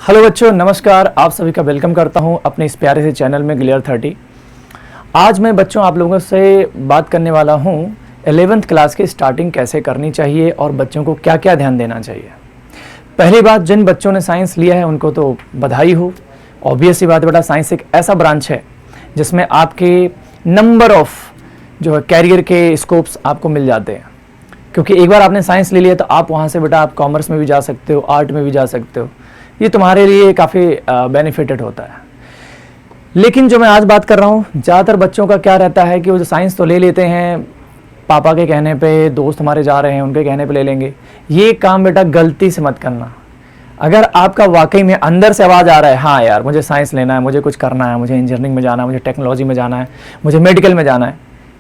Hello बच्चों, नमस्कार। आप सभी का वेलकम करता हूं अपने इस प्यारे से चैनल में ग्लेयर 30। आज मैं बच्चों आप लोगों से बात करने वाला हूं 11th क्लास की स्टार्टिंग कैसे करनी चाहिए और बच्चों को क्या क्या ध्यान देना चाहिए। पहली बात, जिन बच्चों ने साइंस लिया है उनको तो बधाई हो। ऑब्वियस सी बात है बेटा, साइंस एक ऐसा ब्रांच है जिसमें आपके नंबर ऑफ जो है कैरियर के स्कोप्स आपको मिल जाते हैं, क्योंकि एक बार आपने साइंस ले लिया तो आप वहाँ से बेटा आप कॉमर्स में भी जा सकते हो, आर्ट में भी जा सकते हो। ये तुम्हारे लिए काफ़ी बेनिफिटेड होता है। लेकिन जो मैं आज बात कर रहा हूँ, ज़्यादातर बच्चों का क्या रहता है कि वो जो साइंस तो ले लेते हैं, पापा के कहने पे, दोस्त हमारे जा रहे हैं उनके कहने पे ले लेंगे। ये काम बेटा गलती से मत करना। अगर आपका वाकई में अंदर से आवाज़ आ रहा है, हाँ यार मुझे साइंस लेना है, मुझे कुछ करना है, मुझे इंजीनियरिंग में जाना है, मुझे टेक्नोलॉजी में जाना है, मुझे मेडिकल में जाना है,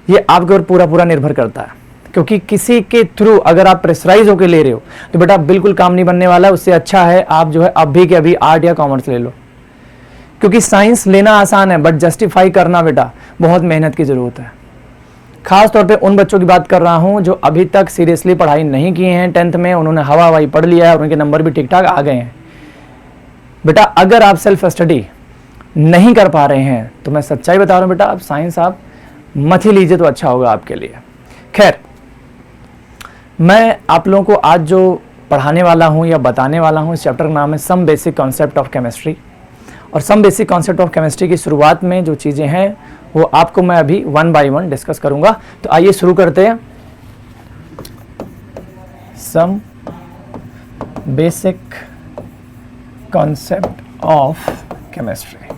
ये आपके ऊपर पूरा निर्भर करता है। क्योंकि किसी के थ्रू अगर आप प्रेशराइज होकर ले रहे हो तो बेटा बिल्कुल काम नहीं बनने वाला है। उससे अच्छा है आप जो है अभी के अभी आर्ट या कॉमर्स ले लो, क्योंकि साइंस लेना आसान है बट जस्टिफाई करना बेटा बहुत मेहनत की जरूरत है। खास तौर पे उन बच्चों की बात कर रहा हूं जो अभी तक सीरियसली पढ़ाई नहीं किए हैं। 10th में उन्होंने हवा हवाई पढ़ लिया है और उनके नंबर भी ठीक ठाक आ गए हैं। बेटा अगर आप सेल्फ स्टडी नहीं कर पा रहे हैं तो मैं सच्चाई बता रहा हूं बेटा, आप साइंस आप मत ही लीजिए तो अच्छा होगा आपके लिए। खैर, मैं आप लोगों को आज जो पढ़ाने वाला हूं या बताने वाला हूं, इस चैप्टर का नाम है some basic concept of chemistry. और some basic concept of chemistry की शुरुआत में जो चीज़ें हैं वो आपको मैं अभी 1 बाय 1 डिस्कस करूंगा। तो आइए शुरू करते हैं। Some basic concept of chemistry,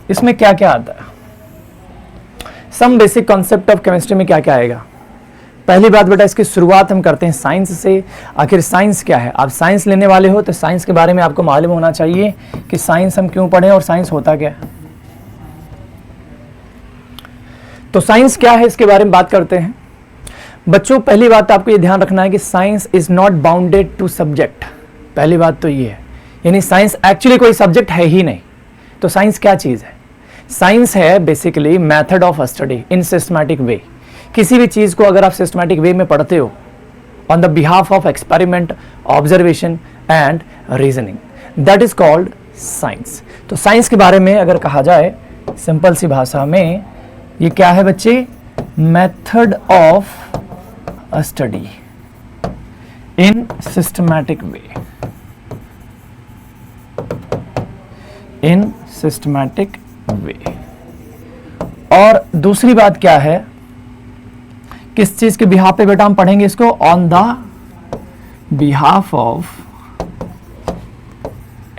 इसमें क्या क्या आता है? Some basic concept of chemistry में क्या क्या आएगा? पहली बात बेटा, इसकी शुरुआत हम करते हैं साइंस से। आखिर साइंस क्या है? आप साइंस लेने वाले हो तो साइंस के बारे में आपको मालूम होना चाहिए कि साइंस हम क्यों पढ़ें और साइंस होता क्या है। तो साइंस क्या है इसके बारे में बात करते हैं। बच्चों पहली बात आपको ये ध्यान रखना है कि science is not bounded to subject. पहली बात तो ये है, यानी साइंस एक्चुअली कोई सब्जेक्ट है ही नहीं। तो साइंस क्या चीज है? साइंस है basically method of study in systematic way. किसी भी चीज को अगर आप सिस्टमैटिक वे में पढ़ते हो on the behalf of experiment, observation and reasoning, that is called science. तो साइंस के बारे में अगर कहा जाए सिंपल सी भाषा में, ये क्या है बच्चे? Method of study in systematic way. In systematic way. और दूसरी बात क्या है, किस चीज के बिहाफ पे बेटा हम पढ़ेंगे इसको? On the behalf of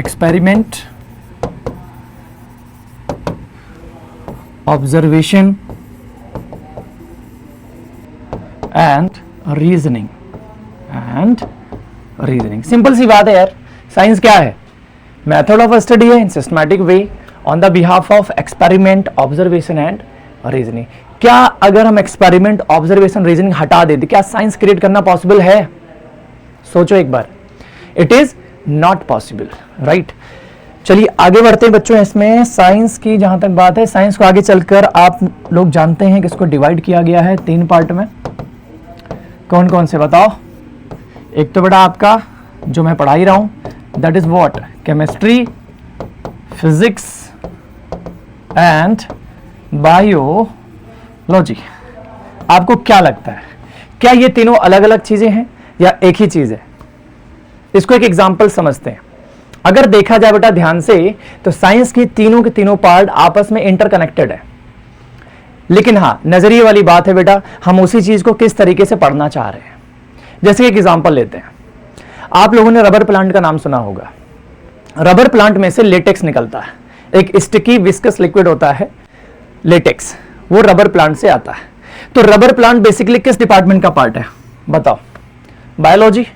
experiment, observation and reasoning. Simple सी बात है यार, साइंस क्या है? मेथड ऑफ स्टडी है इन systematic way on the behalf of experiment, observation and reasoning. क्या अगर हम एक्सपेरिमेंट, ऑब्जर्वेशन, रीजनिंग हटा देते क्या साइंस क्रिएट करना पॉसिबल है? सोचो एक बार, it is not possible, right. चलिए आगे बढ़ते हैं बच्चों। इसमें साइंस की जहां तक बात है, साइंस को आगे चलकर आप लोग जानते हैं कि इसको डिवाइड किया गया है 3 पार्ट में। कौन कौन से बताओ? एक तो बेटा आपका जो मैं पढ़ा ही रहा हूं, that is what? Chemistry, physics and biology. आपको क्या लगता है, क्या ये तीनों अलग अलग चीजें हैं या एक ही चीज है? इसको एक एग्जांपल समझते हैं। अगर देखा जाए बेटा ध्यान से तो साइंस की तीनों के तीनों पार्ट आपस में इंटरकनेक्टेड है। लेकिन हाँ, नजरिए वाली बात है बेटा, हम उसी चीज को किस तरीके से पढ़ना चाह रहे हैं। जैसे एक एग्जांपल लेते हैं, आप लोगों ने रबर प्लांट का नाम सुना होगा। रबर प्लांट में से लेटेक्स निकलता है, एक स्टिकी विस्कस लिक्विड होता है लेटेक्स, वो रबर प्लांट से आता है। तो रबर प्लांट बेसिकली किस डिपार्टमेंट का पार्ट है बताओ? बायोलॉजी।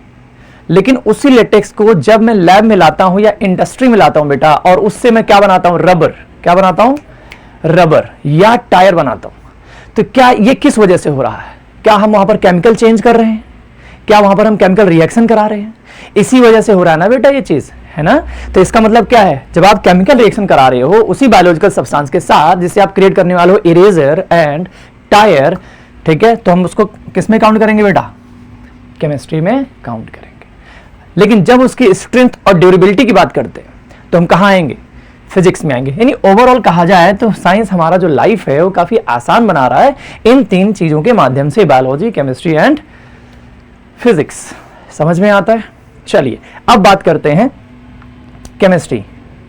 लेकिन उसी लेटेक्स को जब मैं लैब में लाता हूं या इंडस्ट्री में लाता हूं बेटा, और उससे मैं क्या बनाता हूं? रबर। क्या बनाता हूं? रबर या टायर बनाता हूं। तो क्या ये किस वजह से हो रहा है? क्या हम वहां पर केमिकल चेंज कर रहे हैं? क्या वहां पर हम केमिकल रिएक्शन करा रहे हैं? इसी वजह से हो रहा है ना बेटा ये चीज, है ना। तो इसका मतलब क्या है, जब आप केमिकल रिएक्शन करा रहे हो उसी बायोलॉजिकल सब्सटेंस के साथ जिसे आप क्रिएट करने वाले हो इरेजर एंड टायर, ठीक है, तो हम उसको किस में काउंट करेंगे बेटा, केमिस्ट्री में काउंट करेंगे। लेकिन जब उसकी स्ट्रेंथ और ड्यूरेबिलिटी की बात करते हैं तो हम कहाँ आएंगे? फिजिक्स में आएंगे। यानी ओवरऑल कहा जाए तो साइंस हमारा जो लाइफ है वो काफी आसान बना रहा है इन 3 चीजों के माध्यम से, बायोलॉजी, केमिस्ट्री एंड फिजिक्स। समझ में आता है? चलिए अब बात करते हैं केमिस्ट्री,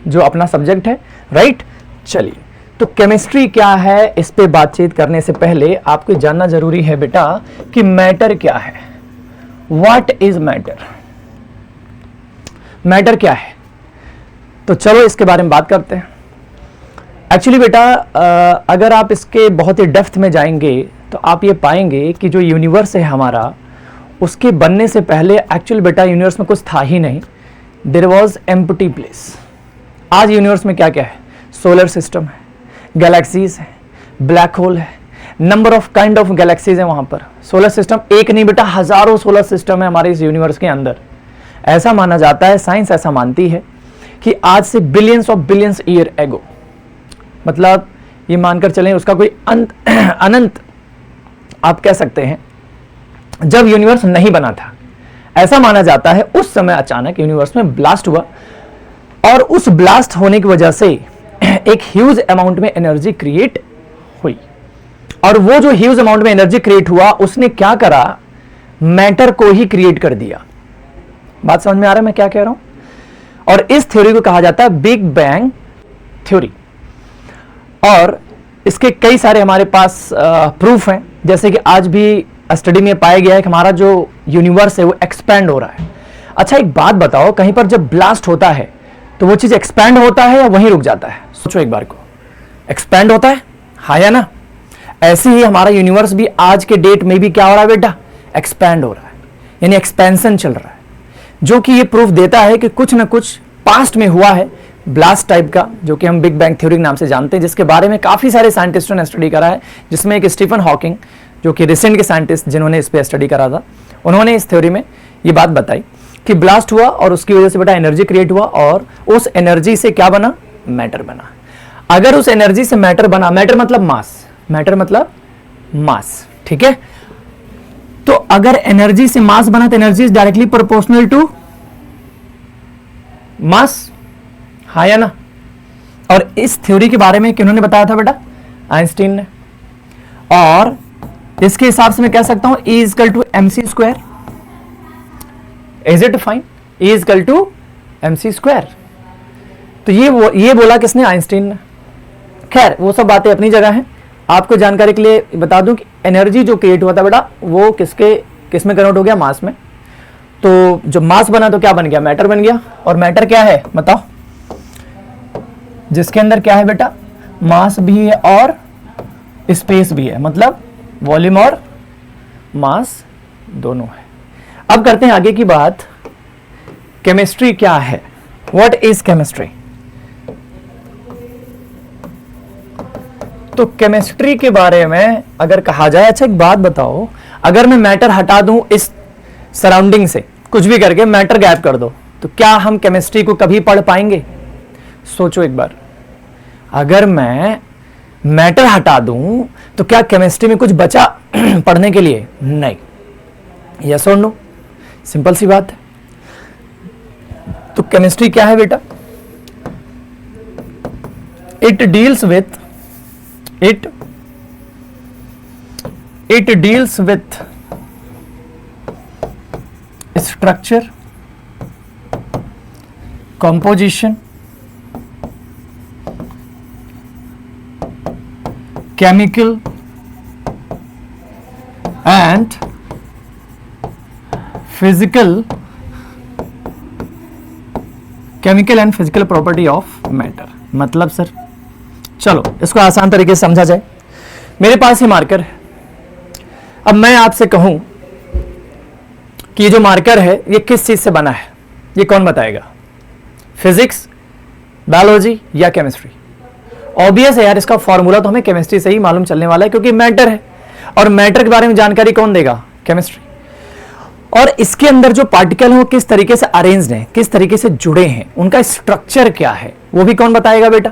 जो अपना सब्जेक्ट है, राइट। चलिए, तो केमिस्ट्री क्या है, इस पे बातचीत करने से पहले आपको जानना जरूरी है बेटा कि मैटर क्या है। What is matter? मैटर क्या है? तो चलो इसके बारे में बात करते हैं। एक्चुअली बेटा अगर आप इसके बहुत ही डेप्थ में जाएंगे तो आप ये पाएंगे कि जो यूनिवर्स है हमारा, उसके बनने से पहले एक्चुअली बेटा यूनिवर्स में कुछ था ही नहीं। There was empty place. आज यूनिवर्स में क्या क्या है? सोलर सिस्टम है, गैलेक्सीज है, ब्लैक होल है, number of kind of galaxies है वहां पर। सोलर सिस्टम एक नहीं बेटा, हजारों सोलर सिस्टम है हमारे इस यूनिवर्स के अंदर। ऐसा माना जाता है, साइंस ऐसा मानती है कि आज से billions of billions year ago, मतलब ये मानकर चलें उसका कोई अंत अनंत आप कह सकते हैं, जब यूनिवर्स नहीं बना था, ऐसा माना जाता है उस समय अचानक यूनिवर्स में ब्लास्ट हुआ और उस ब्लास्ट होने की वजह से एक ह्यूज अमाउंट में एनर्जी क्रिएट हुई। और वो जो ह्यूज अमाउंट में एनर्जी क्रिएट हुआ, उसने क्या करा? मैटर को ही क्रिएट कर दिया। बात समझ में आ रहा है मैं क्या कह रहा हूं? और इस थ्योरी को कहा जाता है बिग बैंग थ्योरी। और इसके कई सारे हमारे पास प्रूफ हैं, जैसे कि आज भी स्टडी में पाया गया है कि हमारा जो यूनिवर्स है वो एक्सपैंड हो रहा है। अच्छा एक बात बताओ, कहीं पर जब ब्लास्ट होता है तो वो चीज एक्सपैंड होता है या वहीं रुक जाता है? सोचो एक बार को, एक्सपैंड होता है, हाँ या ना? ऐसे ही हमारा यूनिवर्स भी आज के डेट में भी क्या हो रहा है बेटा? एक्सपैंड हो रहा है, यानी एक्सपेंशन चल रहा है, जो कि ये प्रूफ देता है कि कुछ ना कुछ पास्ट में हुआ है ब्लास्ट टाइप का, जो कि हम बिग बैंग थ्योरी के नाम से जानते हैं, जिसके बारे में काफी सारे साइंटिस्टों ने स्टडी करा है, जिसमें एक स्टीफन हॉकिंग, जो कि रिसेंट के साइंटिस्ट जिन्होंने इस पे स्टडी करा था, उन्होंने इस थ्योरी में ये बात बताई कि ब्लास्ट हुआ और उसकी वजह से बेटा एनर्जी क्रिएट हुआ और उस एनर्जी से क्या बना? मैटर बना। अगर उस एनर्जी से मैटर बना, मैटर मतलब मास, मैटर मतलब मास, ठीक है? तो अगर एनर्जी से मास बना तो energy is directly proportional to mass, हाँ या ना? और इस थ्योरी के बारे में किन्होंने बताया था बेटा? आइंस्टीन ने। और इसके हिसाब से मैं कह सकता हूं E equal to MC square. Is it fine? E equal to MC square. तो ये बोला किसने? आइंस्टीन ने। खैर वो सब बातें अपनी जगह हैं। आपको जानकारी के लिए बता दूं कि एनर्जी जो क्रिएट हुआ था बेटा वो किस में कन्वर्ट हो गया? मास में। तो जब मास बना तो क्या बन गया? मैटर बन गया। और मैटर क्या है बताओ? जिसके अंदर क्या है बेटा? मास भी है और स्पेस भी है, मतलब वॉल्यूम और मास दोनों है। अब करते हैं आगे की बात, केमिस्ट्री क्या है? What is chemistry? तो केमिस्ट्री के बारे में अगर कहा जाए, अच्छा एक बात बताओ, अगर मैं मैटर हटा दूं इस सराउंडिंग से, कुछ भी करके मैटर गायब कर दो, तो क्या हम केमिस्ट्री को कभी पढ़ पाएंगे? सोचो एक बार, अगर मैं मैटर हटा दूं तो क्या केमिस्ट्री में कुछ बचा पढ़ने के लिए? नहीं। यस और नो? सिंपल सी बात है। तो केमिस्ट्री क्या है बेटा? It deals with structure, composition, chemical and physical property of matter। मतलब सर चलो इसको आसान तरीके से समझा जाए। मेरे पास ये मार्कर है, अब मैं आपसे कहूं कि ये जो मार्कर है ये किस चीज से बना है, ये कौन बताएगा? फिजिक्स, बायोलॉजी या केमिस्ट्री? ऑब्वियस है यार, इसका फॉर्मूला तो हमें केमिस्ट्री से ही मालूम चलने वाला है, क्योंकि मैटर है और मैटर के बारे में जानकारी कौन देगा? केमिस्ट्री। और इसके अंदर जो पार्टिकल हैं वो किस तरीके से अरेंज्ड हैं, किस तरीके से जुड़े हैं, उनका स्ट्रक्चर क्या है, वो भी कौन बताएगा बेटा?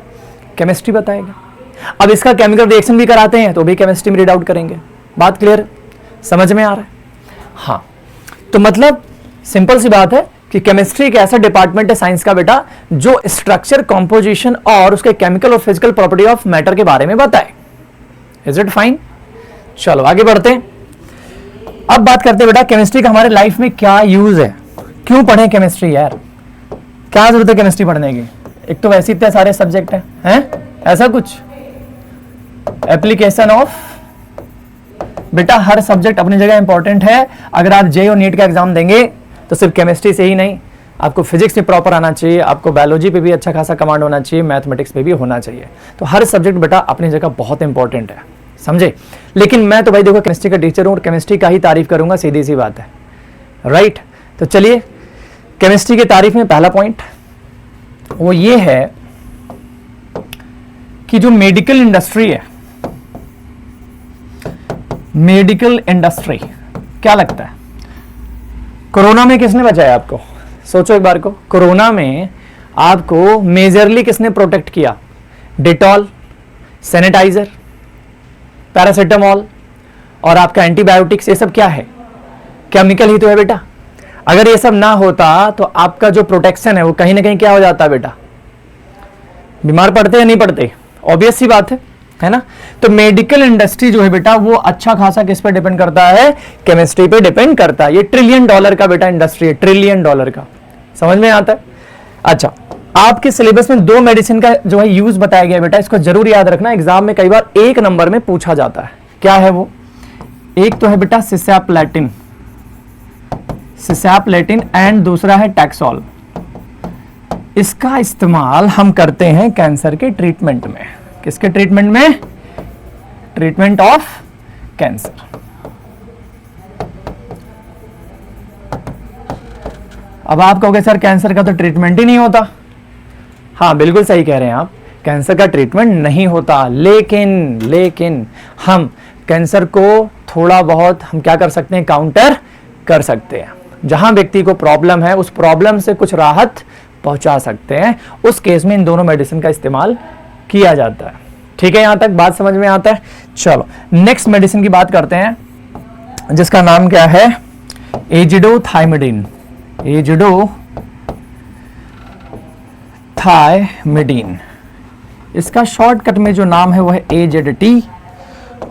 केमिस्ट्री बताएगा। अब इसका केमिकल रिएक्शन भी कराते हैं तो भी केमिस्ट्री में रीड आउट करेंगे। बात क्लियर? समझ में आ रहा है? हाँ। तो मतलब सिंपल सी बात है कि कि केमिस्ट्री एक ऐसा डिपार्टमेंट है साइंस का बेटा जो स्ट्रक्चर, कॉम्पोजिशन और उसके केमिकल और फिजिकल प्रॉपर्टी ऑफ मैटर के बारे में बताए। Is it fine? चलो आगे बढ़ते हैं। अब बात करते हैं बेटा केमिस्ट्री का हमारे लाइफ में क्या यूज है, क्यों पढ़ें केमिस्ट्री यार, क्या जरूरत है केमिस्ट्री पढ़ने की? एक तो वैसे इतने सारे सब्जेक्ट हैं, ऐसा कुछ एप्लीकेशन ऑफ, बेटा हर सब्जेक्ट अपनी जगह इंपॉर्टेंट है। अगर आप जे और नीट का एग्जाम देंगे तो सिर्फ केमिस्ट्री से ही नहीं, आपको फिजिक्स भी प्रॉपर आना चाहिए, आपको बायोलॉजी पे भी अच्छा खासा कमांड होना चाहिए, मैथमेटिक्स पे भी होना चाहिए। तो हर सब्जेक्ट बेटा अपनी जगह बहुत इंपॉर्टेंट है, समझे। लेकिन मैं तो भाई देखो केमिस्ट्री का टीचर हूं और केमिस्ट्री का ही तारीफ करूंगा, सीधी सी बात है, राइट। तो चलिए केमिस्ट्री की तारीफ में पहला पॉइंट वो ये है कि जो मेडिकल इंडस्ट्री है, मेडिकल इंडस्ट्री, क्या लगता है कोरोना में किसने बचाया आपको? सोचो एक बार को, कोरोना में आपको मेजरली किसने प्रोटेक्ट किया? डेटॉल, सैनिटाइजर, पैरासिटामॉल और आपका एंटीबायोटिक्स, ये सब क्या है? केमिकल ही तो है बेटा। अगर ये सब ना होता तो आपका जो प्रोटेक्शन है वो कहीं ना कहीं क्या हो जाता बेटा? बीमार पड़ते या नहीं पड़ते? ऑब्वियस सी बात है ना। तो मेडिकल इंडस्ट्री जो है बेटा वो अच्छा खासा किस पे डिपेंड करता है? केमिस्ट्री पे डिपेंड करता है। ये $1 ट्रिलियन का बेटा इंडस्ट्री है, $1 ट्रिलियन का, समझ में आता है? अच्छा, आपके सिलेबस में 2 मेडिसिन का जो है यूज बताया गया बेटा, इसको जरूर याद रखना, एग्जाम में कई बार 1 नंबर में पूछा जाता है। क्या है वो? एक तो है बेटा सिसैप्लेटिन एंड दूसरा है टैक्सोल। इसका इस्तेमाल हम करते हैं कैंसर के ट्रीटमेंट में। किसके ट्रीटमेंट में? Treatment of cancer. अब आप कहोगे सर कैंसर का तो ट्रीटमेंट ही नहीं होता। हाँ बिल्कुल सही कह रहे हैं आप, कैंसर का ट्रीटमेंट नहीं होता, लेकिन हम कैंसर को थोड़ा बहुत हम क्या कर सकते हैं? काउंटर कर सकते हैं। जहां व्यक्ति को प्रॉब्लम है उस प्रॉब्लम से कुछ राहत पहुंचा सकते हैं, उस केस में इन दोनों मेडिसिन का इस्तेमाल किया जाता है। ठीक है, यहां तक बात समझ में आता है। चलो नेक्स्ट मेडिसिन की बात करते हैं, जिसका नाम क्या है? एजिडोथाइमिडीन। एजिडोथाइमिडीन, इसका शॉर्टकट में जो नाम है वो है AZT,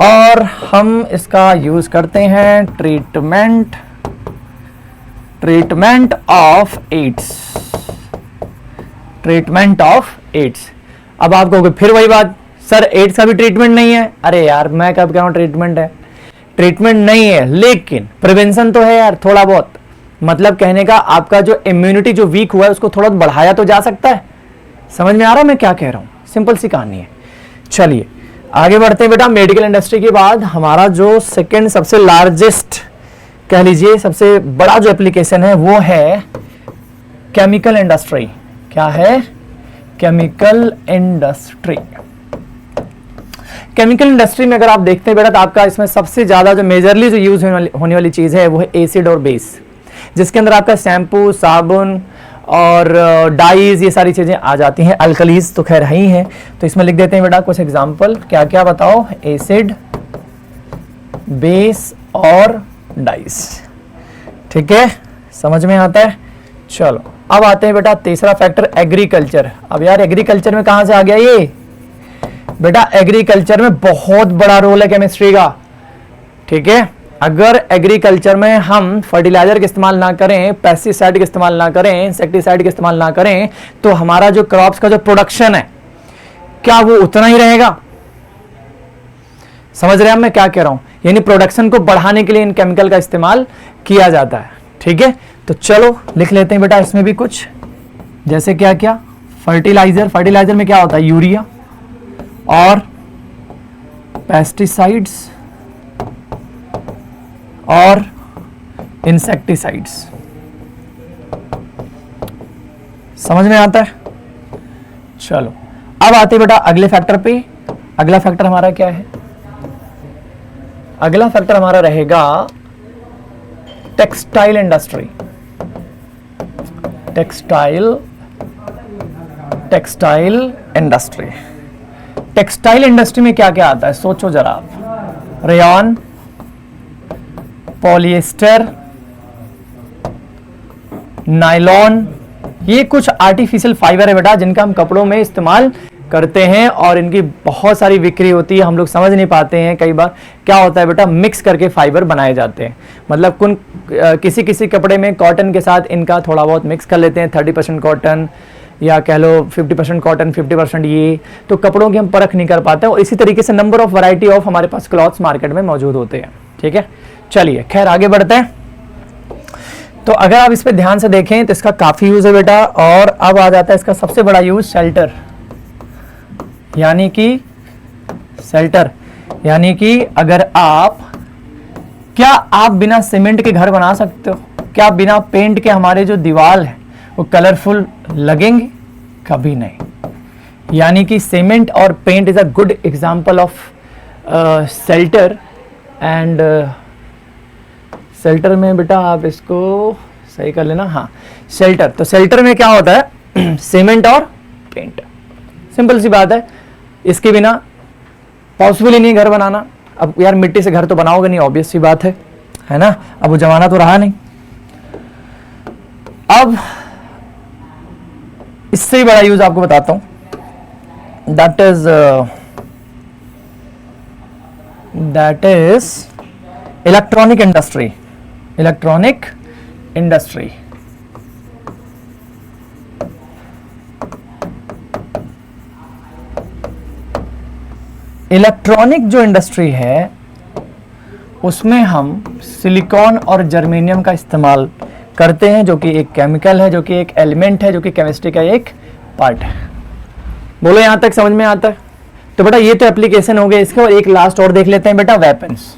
और हम इसका यूज करते हैं ट्रीटमेंट ऑफ एड्स। अब आप कहोगे फिर वही बात, सर एड्स का भी ट्रीटमेंट नहीं है। अरे यार मैं कब कह रहा हूं ट्रीटमेंट है? ट्रीटमेंट नहीं है लेकिन प्रिवेंशन तो है यार, थोड़ा बहुत। मतलब कहने का आपका जो इम्यूनिटी जो वीक हुआ है उसको थोड़ा बढ़ाया तो जा सकता है। समझ में आ रहा है मैं क्या कह रहा हूं? सिंपल सी कहानी है। चलिए आगे बढ़ते हैं बेटा। मेडिकल इंडस्ट्री के बाद हमारा जो सेकंड सबसे लार्जेस्ट कह लीजिए सबसे बड़ा जो एप्लीकेशन है वो है केमिकल इंडस्ट्री। क्या है? Chemical industry. केमिकल इंडस्ट्री में अगर आप देखते हैं बेटा तो आपका इसमें सबसे ज्यादा जो मेजरली जो यूज होने वाली चीज है वो है एसिड और बेस, जिसके अंदर आपका शैम्पू, साबुन और डाइज ये सारी चीजें आ जाती हैं। अल्कलीज तो खैर ही हैं, तो इसमें लिख देते हैं बेटा कुछ एग्जांपल। क्या क्या बताओ? एसिड, बेस और डाइज। ठीक है, समझ में आता है। चलो अब आते हैं बेटा तीसरा फैक्टर, एग्रीकल्चर। अब यार एग्रीकल्चर में कहां से आ गया ये बेटा? एग्रीकल्चर में बहुत बड़ा रोल है केमिस्ट्री का। ठीक है, अगर एग्रीकल्चर में हम फर्टिलाइजर का इस्तेमाल ना करें, पेस्टिसाइड का इस्तेमाल ना करें, इंसेक्टिसाइड का इस्तेमाल ना करें, तो हमारा जो क्रॉप्स का जो प्रोडक्शन है क्या वो उतना ही रहेगा? समझ रहे हैं मैं क्या कह रहा हूं? यानी प्रोडक्शन को बढ़ाने के लिए इन केमिकल का इस्तेमाल किया जाता है। ठीक है, तो चलो लिख लेते हैं बेटा इसमें भी कुछ, जैसे क्या क्या? फर्टिलाइजर में क्या होता है? यूरिया और पेस्टिसाइड्स और इंसेक्टिसाइड्स। समझ में आता है? चलो अब आते बेटा अगले फैक्टर पे। अगला फैक्टर हमारा क्या है? अगला फैक्टर हमारा रहेगा textile industry. Textile industry. Textile industry में क्या क्या आता है? सोचो जरा आप। रेयॉन, पॉलिएस्टर, नायलॉन, ये कुछ आर्टिफिशियल फाइबर है बेटा जिनका हम कपड़ों में इस्तेमाल करते हैं और इनकी बहुत सारी बिक्री होती है। हम लोग समझ नहीं पाते हैं कई बार क्या होता है बेटा, मिक्स करके फाइबर बनाए जाते हैं। मतलब किसी किसी कपड़े में कॉटन के साथ इनका थोड़ा बहुत मिक्स कर लेते हैं, 30% कॉटन या कह लो 50% कॉटन 50% ये, तो कपड़ों की हम परख नहीं कर पाते। और इसी तरीके से नंबर ऑफ वैरायटी ऑफ हमारे पास क्लॉथ्स मार्केट में मौजूद होते हैं। ठीक है, चलिए खैर आगे बढ़ते हैं। तो अगर आप इस पे ध्यान से देखें तो इसका काफी यूज है बेटा। और अब आ जाता है इसका सबसे बड़ा यूज, शेल्टर, यानी कि शेल्टर, यानी कि अगर क्या आप बिना सीमेंट के घर बना सकते हो? क्या बिना पेंट के हमारे जो दीवार है वो कलरफुल लगेंगे? कभी नहीं। यानी कि सीमेंट और paint is a good example of shelter. And shelter में बेटा आप इसको सही कर लेना, हाँ शेल्टर। तो शेल्टर में क्या होता है, सीमेंट और पेंट, सिंपल सी बात है। इसके बिना पॉसिबल ही नहीं घर बनाना। अब यार मिट्टी से घर तो बनाओगे नहीं, ऑब्वियस सी बात है ना। अब वो जमाना तो रहा नहीं। अब इससे ही बड़ा यूज आपको बताता हूं, that is electronic industry. Electronic industry, electronic जो इंडस्ट्री है उसमें हम सिलिकॉन और जर्मेनियम का इस्तेमाल करते हैं, जो कि एक केमिकल है, जो कि एक एलिमेंट है, जो कि केमिस्ट्री का एक पार्ट है। बोलो यहां तक समझ में आता है? तो बेटा ये तो एप्लीकेशन हो गए इसके। और एक लास्ट और देख लेते हैं बेटा, वेपन्स।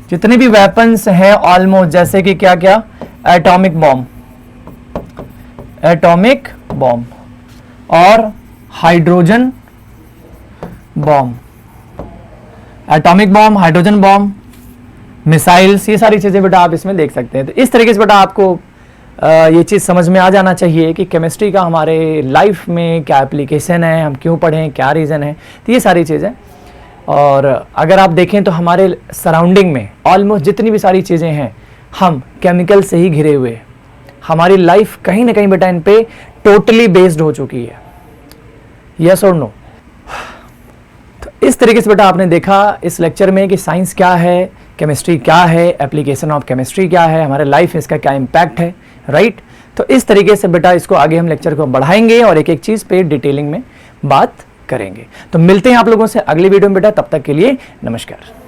जितने भी वेपन्स हैं ऑलमोस्ट, जैसे कि क्या क्या, एटॉमिक बॉम्ब और hydrogen bomb, atomic bomb, hydrogen bomb, missiles, ये सारी चीजें बेटा आप इसमें देख सकते हैं। तो इस तरीके से बेटा आपको ये चीज़ समझ में आ जाना चाहिए कि केमिस्ट्री का हमारे लाइफ में क्या एप्लीकेशन है, हम क्यों पढ़ें, क्या रीज़न है, तो ये सारी चीज़ें। और अगर आप देखें तो हमारे सराउंडिंग में ऑलमोस्ट जितनी भी सारी चीज़ें हैं हम केमिकल से ही घिरे हुए। हमारी लाइफ कहीं ना कहीं बेटा इन पे टोटली बेस्ड हो चुकी है। यस और नो? तो इस तरीके से बेटा आपने देखा इस लेक्चर में कि साइंस क्या है, केमिस्ट्री क्या है, एप्लीकेशन ऑफ केमिस्ट्री क्या है, हमारे लाइफ में इसका क्या इम्पैक्ट है, राइट। तो इस तरीके से बेटा इसको आगे हम लेक्चर को बढ़ाएंगे और एक एक चीज़ पे डिटेलिंग में बात करेंगे। तो मिलते हैं आप लोगों से अगली वीडियो में बेटा, तब तक के लिए नमस्कार।